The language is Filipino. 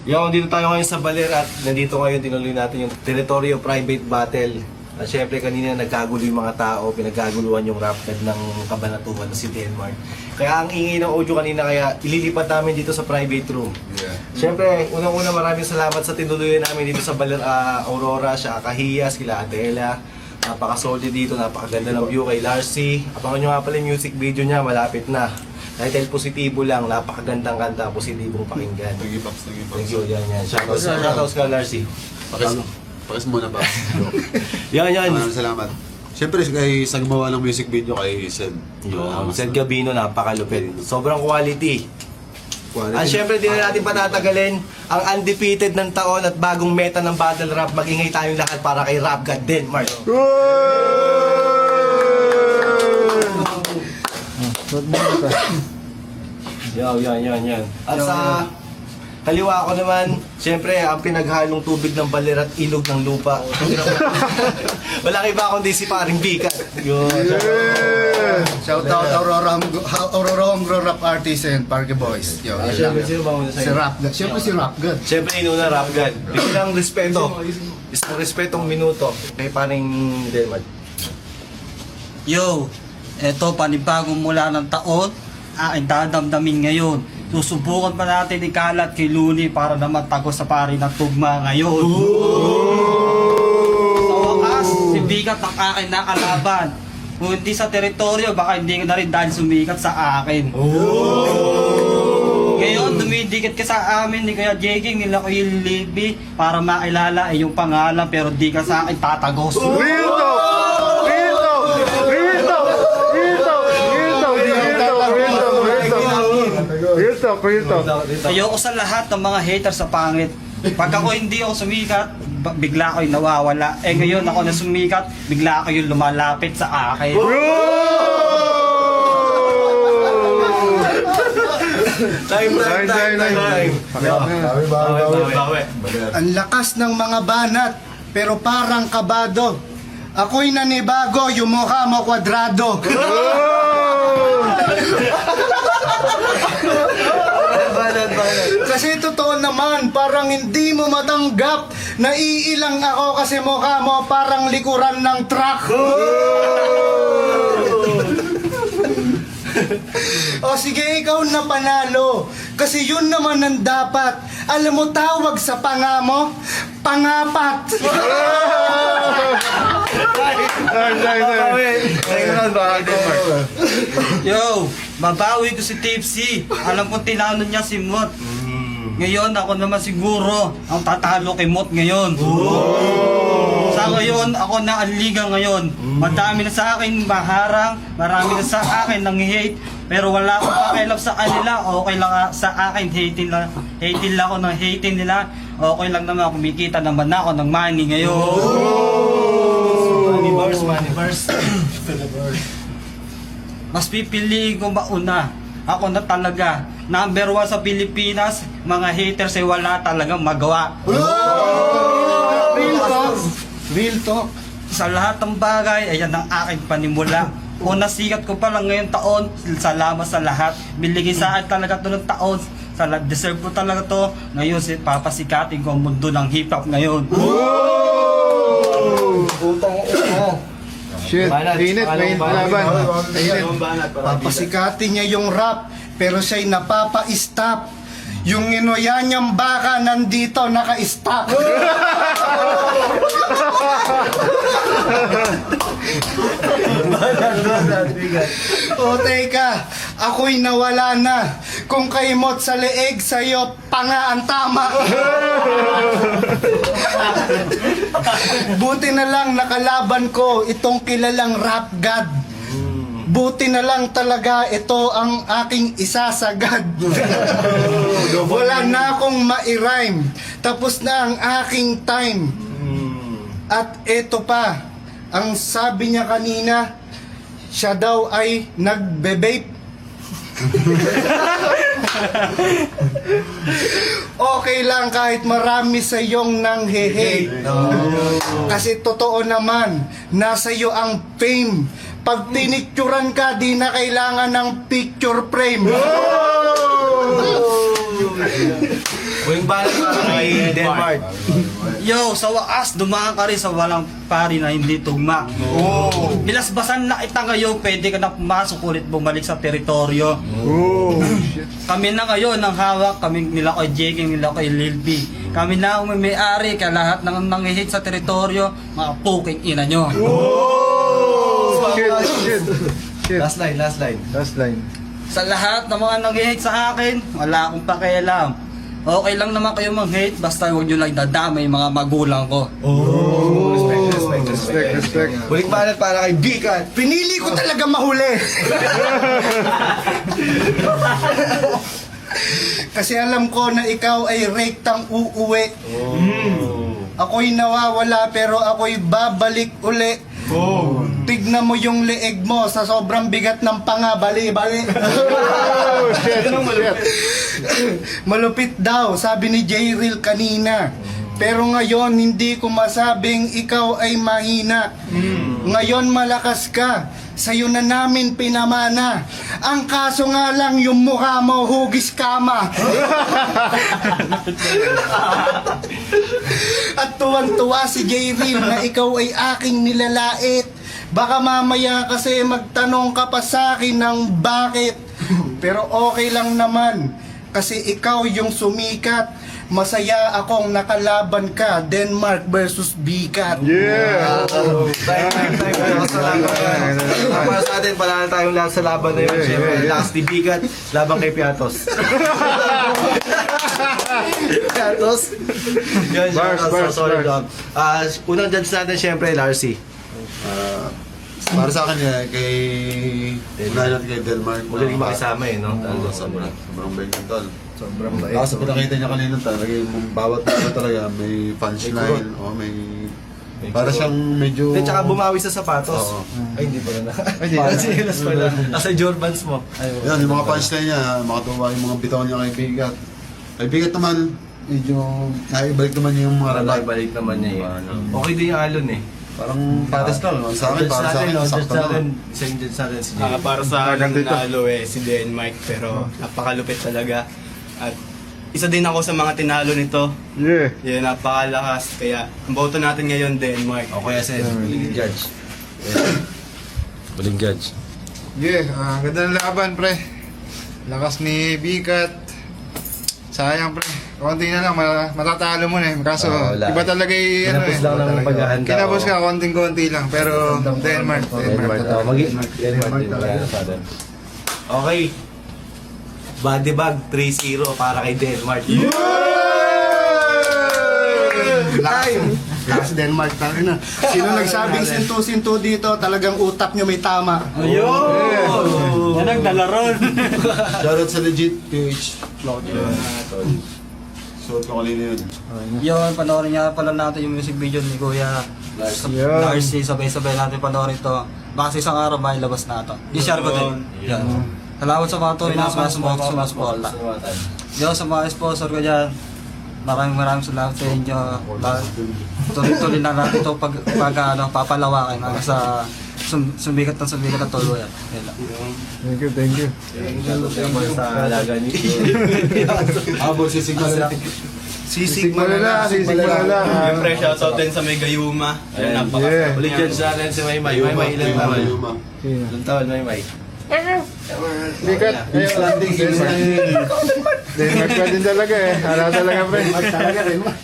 Yung dito tayo ngayon sa Baler at nandito ngayon tinuloy natin yung Territorio Private Battle. At syempre kanina nagkagulo yung mga tao, pinagkaguluhan yung rap god ng Kabanatuan na si Denmark. Kaya ang ingay ng audio kanina kaya ililipat namin dito sa private room. Yeah. Syempre, unang-una maraming salamat sa tinuluyan namin dito sa Baler Aurora, siya Kahiyas, kila Adela. Napaka-solid dito, napakaganda ng view kay Larcy. Abangan nyo nga pala yung music video niya, malapit na. Dahil positibo lang, napakagandang kanta, positibong pakinggan. Nagipaps. Thank you, yan. Shoutouts ka, Larcy. Pakis muna ba? Yan. Maraming salamat. Siyempre kay sa gumawa ng music video kay Sed. Sed Gabino, napakalupit. Sobrang quality. At syempre, di na natin patatagalin ang undefeated ng taon at bagong meta ng battle rap. Mag-ingay tayong lahat para kay Rap God Denmark. Yan. At sa kaliwa ko naman, syempre, ang pinaghalong tubig ng baler at ilog ng lupa. Wala kay ba kundi si Paring Bika. Shout out Aurora Hongro Rap Artist and Parque Boys. Yo, Syempre, sino ba muna si sa'yo? Rap God. Siyempre si Rap God. Syempre, inuna Rap God. Biglang respeto. Isang respetong minuto kay Paring Denmark. Yo, eto panibagong mula ng taon, aking dadamdamin ngayon. Susubukan pa natin ikalat kay Looney para naman tagos sa pari ng tugma ngayon. Sa wakas, si Bigat ang aking nakalaban. Kung hindi sa teritoryo, baka hindi ka na rin dahil sumikat sa akin. Ngayon, dumidikit ka sa amin ni Kuya Jeging, nila Kuya Libby para makilala ay yung pangalan pero di ka sa akin tatagos. Ayoko sa lahat ng mga haters sa pangit. Pag ako hindi ako sumikat, bigla ako'y nawawala. Eh ngayon ako na sumikat, bigla ako'y lumalapit sa akin. Time. Ang lakas ng mga banat, pero parang kabado. Ako'y nanibago, yung mukha mo kwadrado. Kasi totoo naman, parang hindi mo matanggap. Naiilang ako kasi mukha mo parang likuran ng truck. O sige, ikaw na panalo. Kasi yun naman ang dapat. Alam mo, tawag sa pangamo, pangapat. Yo, babawi ko si Tipsy. Alam ko tinalo niya si Mot. Ngayon ako naman siguro ang tatalo kay Mot ngayon. Sa ngayon, ako na ang liga ngayon. Madami na sa akin maharang, marami na sa akin nang hate, pero wala akong pakialam sa kanila. Okay lang sa akin, hating lang ako ng hating nila. Okay lang naman, kumikita naman ako ng money ngayon. Money bars. Mas pipiliin ko mauna. Ako na talaga. Number 1 sa Pilipinas, mga haters ay wala talagang magawa. Real talk. Sa lahat ng bagay, ayan ang aking panimula. Kung nasikat ko pa lang ngayong taon, salamat sa lahat. Biligay sa akin talaga ito ng taon. Deserve ko talaga to. Ngayon, papasikatin ko ang mundo ng hip-hop ngayon. Shit, init, may laban. Banat. Papasikatin niya yung rap, pero siya'y napapa-stop. Yung inuya niyang baka nandito, naka-stop. O teka, ako'y nawala na. Kung kaimot sa leeg sa'yo, panga ang tama. Buti na lang nakalaban ko itong kilalang rap god. Buti na lang talaga ito ang aking isasagad. Wala na akong ma-rhyme. Tapos na ang aking time. At ito pa, ang sabi niya kanina, siya daw ay nagbe-vape. Okay lang kahit marami sa iyong nanghe-hate. Kasi totoo naman, nasa iyo ang fame. Pag pinicturan ka, di na kailangan ng picture frame. Huling balik para kay Denmark. Yo, sa wakas, dumaan ka rin sa walang pari na hindi tugma. Bilasbasan na kita ngayon, pwede ka na pumasok ulit bumalik sa teritoryo. Kami na ngayon ang hawak, kami nila kay Jake, nila kay Lil B. Kami na ang may-ari, kaya lahat ng nangihit sa teritoryo, mga puking ina nyo. Last line, last line. Last line. Sa lahat ng mga nang-hate sa akin, wala akong pakialam. Okay lang naman kayo mag-hate, basta huwag nyo lang dadamay mga magulang ko. Respect. Huling balik para kay Bikat. Pinili ko talaga mahuli. Kasi alam ko na ikaw ay rektang uuwi. Ako'y nawawala pero ako'y babalik uli. Tignan mo yung leeg mo sa sobrang bigat ng panga, bali. Malupit daw, sabi ni J-Real kanina. Pero ngayon, hindi ko masabing ikaw ay mahina. Ngayon, malakas ka. Sa'yo na namin pinamana. Ang kaso nga lang, yung mukha mo, hugis kama. At tuwang-tuwa si J-Real na ikaw ay aking nilalait. Baka mamaya kasi magtanong ka pa sa akin ng bakit. Pero okay lang naman. Kasi ikaw yung sumikat. Masaya akong nakalaban ka, Denmark versus Bikat. Yeah! Time. Para sa atin, panalo tayong lahat sa laban na yun. Siyempre, last ni Bigat, laban kay Piatos. Piatos? Yun, Bars. solid job. Unang judge natin, siyempre, Larcy. Para sa akin kay unahin natin kay Denmark. Magaling makisama eh, no? Sobrang bait ng tol. Sobrang bait. Kasi pinakita niya kanina talaga yung bawat ano talaga may punchline o may para siyang medyo Hindi, tsaka bumawi sa sapatos. Oo. Ay, hindi pala na. Parang sinilas pala. Nasa Jordans mo. yan, yung mga punchline niya, makatuwa yung mga bitaw niya kay Bigat. Kay Bigat naman, medyo naibalik naman niya yung mga Para remark. balik naman niya eh. Okay din yung alon eh. Parang pares tol. Sa akin, para sa akin, sakto naman. Isang judge natin si Jay. Para sa akin, Maganda ito. nalo si Denmark, pero napakalupit talaga. At isa din ako sa mga tinalo nito. Yeah. Yan, napakalakas. Kaya ang boto natin ngayon, Denmark. Okay, Sen. Huling judge. Huling judge. Yeah, ganda ng laban, pre. Lakas ni Bikat. Sayang, pre. Konti na lang, matatalo mo na eh. Kaso, wala. iba talaga yung ano Kinapos eh. lang ng paghahanda. Kinapos ka, konting-konti lang. Pero, Denmark. Okay. Body bag 3-0 para kay Denmark. Time! Lakas Denmark, tayo na. Sino nagsabing sinto-sinto dito, talagang utak nyo may tama. Ayun! Yan ang dalaron. Shoutout sa legit PH vlog. Suot ko kanina yun. Yun, panoorin nga pala natin yung music video ni Kuya Larcy. Sabay-sabay natin panoorin ito. Baka sa isang araw may labas na ito. I-share ko din. Yan. Salamat sa mga tuloy na sumasuport. Yo, sa mga sponsor ko dyan, maraming salamat sa inyo. Tuloy-tuloy na natin ito pag papalawakin hanggang sa sumikat na tuluyan. Yan lang. Thank you. Sa alaga ni Habol, sisigmal na. Sisig Sigma na lang. Siyempre, shoutout din sa may Gayuma. Yan, Yeah. Ulit judge natin si Maymay. Maymay, ilan taon? Ilan taon, Maymay? Bikat. Denmark pa din talaga eh. Hala talaga, pre. Denmark talaga, Denmark.